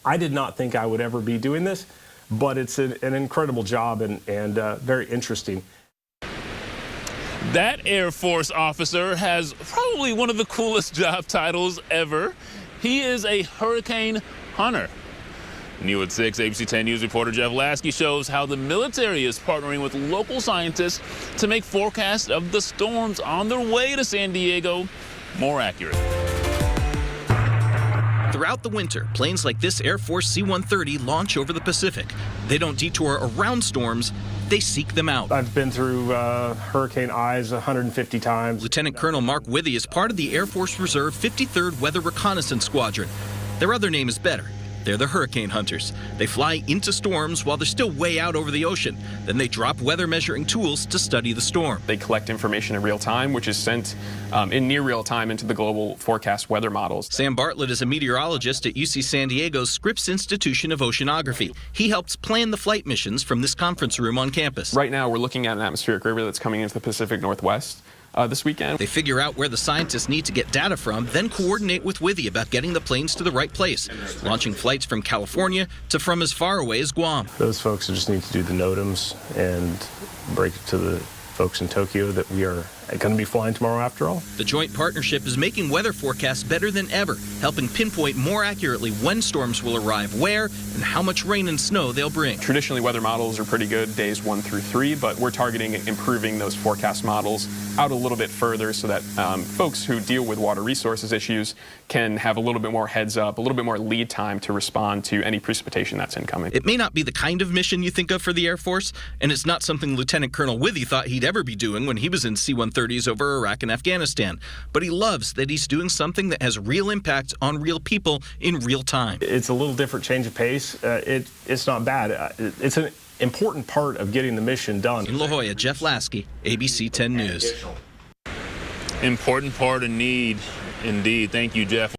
I did not think I would ever be doing this, but it's an incredible job and very interesting. That Air Force officer has probably one of the coolest job titles ever. He is a hurricane hunter. New at 6, ABC 10 News reporter Jeff Lasky shows how the military is partnering with local scientists to make forecasts of the storms on their way to San Diego more accurate. Throughout the winter, planes like this Air Force C-130 launch over the Pacific. They don't detour around storms, they seek them out. I've been through hurricane eyes 150 times. Lieutenant Colonel Mark Withy is part of the Air Force Reserve 53rd Weather Reconnaissance Squadron. Their other name is better. They're the hurricane hunters. They fly into storms while they're still way out over the ocean. Then they drop weather measuring tools to study the storm. They collect information in real time, which is sent in near real time into the global forecast weather models. Sam Bartlett is a meteorologist at UC San Diego's Scripps Institution of Oceanography. He helps plan the flight missions from this conference room on campus. Right now, we're looking at an atmospheric river that's coming into the Pacific Northwest this weekend. They figure out where the scientists need to get data from, then coordinate with Withy about getting the planes to the right place, launching flights from California to from as far away as Guam. Those folks just need to do the NOTAMs and break it to the folks in Tokyo that we are going to be flying tomorrow after all. The joint partnership is making weather forecasts better than ever, helping pinpoint more accurately when storms will arrive, where, and how much rain and snow they'll bring. Traditionally, weather models are pretty good days 1 through 3, but we're targeting improving those forecast models out a little bit further so that folks who deal with water resources issues can have a little bit more heads up, a little bit more lead time to respond to any precipitation that's incoming. It may not be the kind of mission you think of for the Air Force, and it's not something Lieutenant Colonel Withy thought he'd ever be doing when he was in C-130s over Iraq and Afghanistan. But he loves that he's doing something that has real impact on real people in real time. It's a little different change of pace. It's not bad. It's an important part of getting the mission done. In La Jolla, Jeff Lasky, ABC 10 News. Important part of need, indeed. Thank you, Jeff.